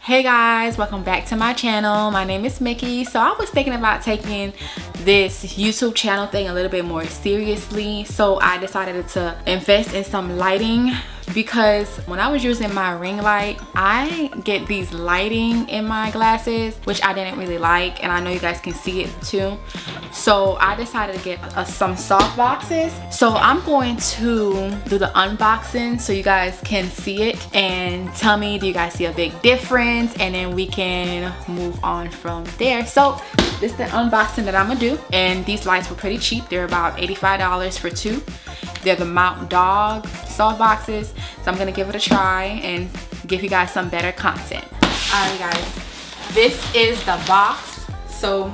Hey guys, welcome back to my channel. My name is Mickey. So I was thinking about taking this YouTube channel thing a little bit more seriously, so I decided to invest in some lighting, because when I was using my ring light, I get these lighting in my glasses which I didn't really like, and I know you guys can see it too. So I decided to get some soft boxes. So I'm going to do the unboxing so you guys can see it and tell me, do you guys see a big difference, and then we can move on from there. So this is the unboxing that I'm gonna do, and these lights were pretty cheap. They're about $85 for two. They're the Mountdog Softboxes, so I'm gonna give it a try and give you guys some better content. Alright guys, this is the box. So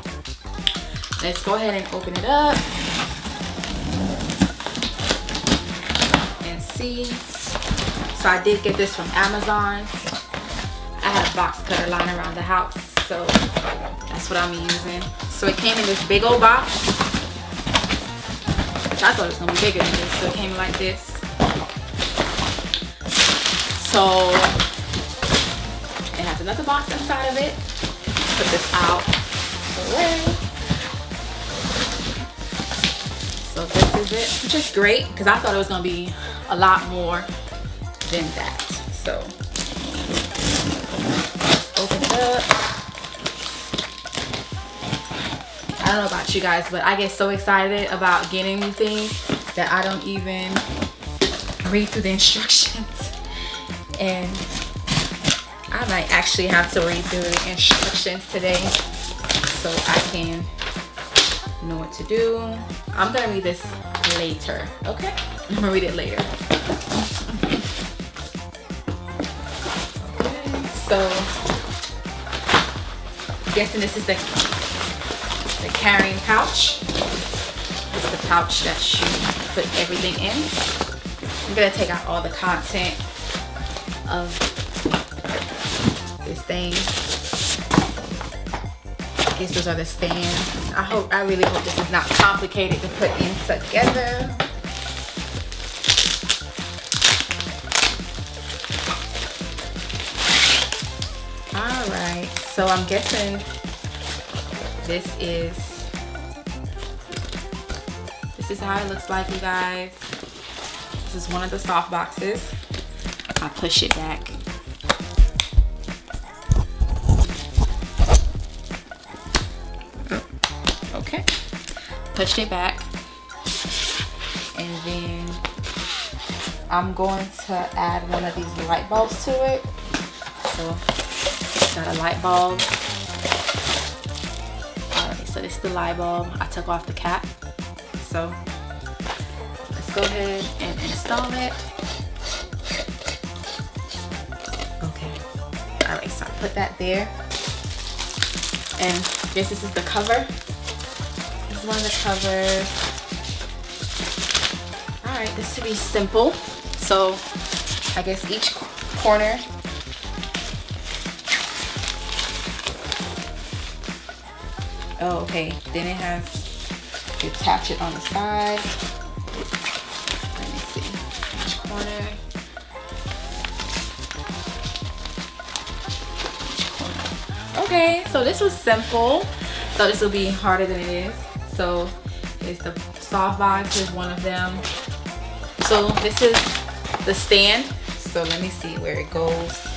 let's go ahead and open it up and see. So I did get this from Amazon. I had a box cutter lying around the house, so that's what I'm using. So it came in this big old box, which I thought it was gonna be bigger than this. So it came like this. So it has another box inside of it. Put this out the way. So this is it, which is great because I thought it was gonna be a lot more than that. So open it up. I don't know about you guys, but I get so excited about getting new things that I don't even read through the instructions. And I might actually have to read through the instructions today so I can know what to do. I'm gonna read this later, okay? I'm gonna read it later. Okay, so I'm guessing this is the carrying pouch. It's the pouch that you put everything in. I'm gonna take out all the content of this thing. I guess those are the stands. I really hope this is not complicated to put in together. All right, so I'm guessing this is how it looks like, you guys. This is one of the soft boxes. I push it back. Okay, pushed it back, and then I'm going to add one of these light bulbs to it. So got a light bulb. Alright, so this is the light bulb. I took off the cap. So let's go ahead and install it. Okay. Alright, so I put that there. And this is the cover. This is one of the covers. Alright, this should be simple. So I guess each corner okay. Then it has, you attach it on the side. Let me see. Each corner. Okay, so this was simple. So this will be harder than it is. So it's the soft box is one of them. So this is the stand. So let me see where it goes.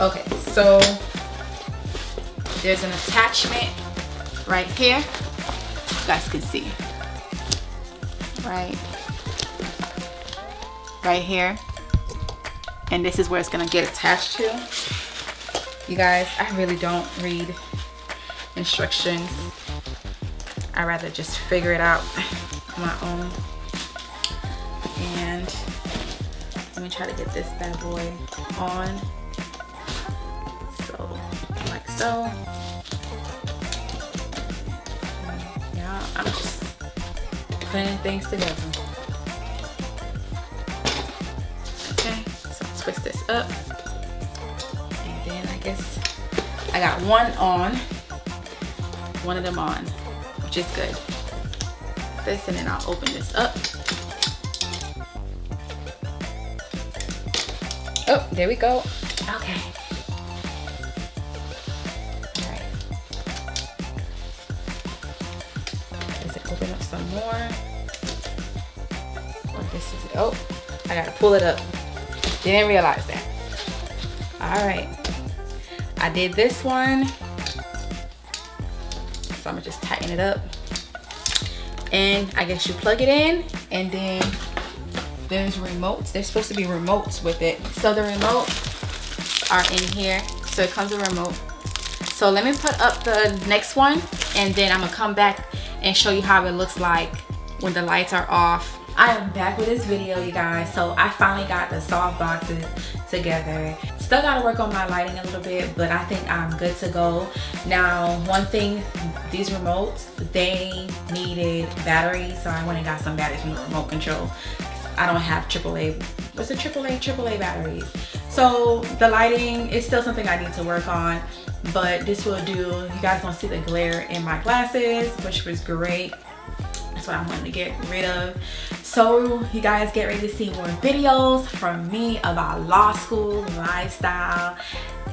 Okay, so there's an attachment right here. You guys can see. Right here. And this is where it's gonna get attached to. You guys, I really don't read instructions. I rather just figure it out on my own. And let me try to get this bad boy on. So, like so. Yeah, I'm just putting things together. Okay, so I'll twist this up. And then I guess I got one of them on, which is good. This, and then I'll open this up. Oh, there we go. Okay. open up some more. Oh, this is it. Oh, I gotta pull it up. Didn't realize that. All right, I did this one. So I'm gonna just tighten it up. And I guess you plug it in, and then there's remotes. There's supposed to be remotes with it. So the remotes are in here. So it comes with a remote. So let me put up the next one, and then I'm gonna come back and show you how it looks like when the lights are off. I am back with this video, you guys. So I finally got the soft boxes together. Still gotta work on my lighting a little bit, but I think I'm good to go. Now, one thing, these remotes, they needed batteries, so I went and got some batteries from the remote control. I don't have AAA, what's it, AAA batteries. So the lighting is still something I need to work on, but this will do. You guys don't see the glare in my glasses, which was great. That's what I wanted to get rid of. So you guys get ready to see more videos from me about law school, lifestyle,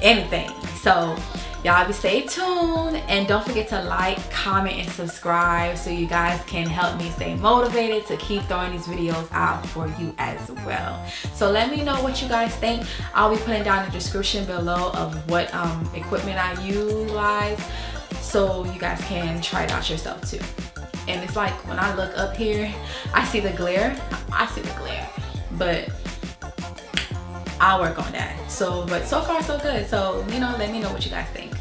anything. So y'all be stay tuned, and don't forget to like, comment, and subscribe so you guys can help me stay motivated to keep throwing these videos out for you as well. So let me know what you guys think. I'll be putting down the description below of what equipment I utilize, so you guys can try it out yourself too. And it's like when I look up here, I see the glare. But I'll work on that. So, but so far so good. So, you know, let me know what you guys think.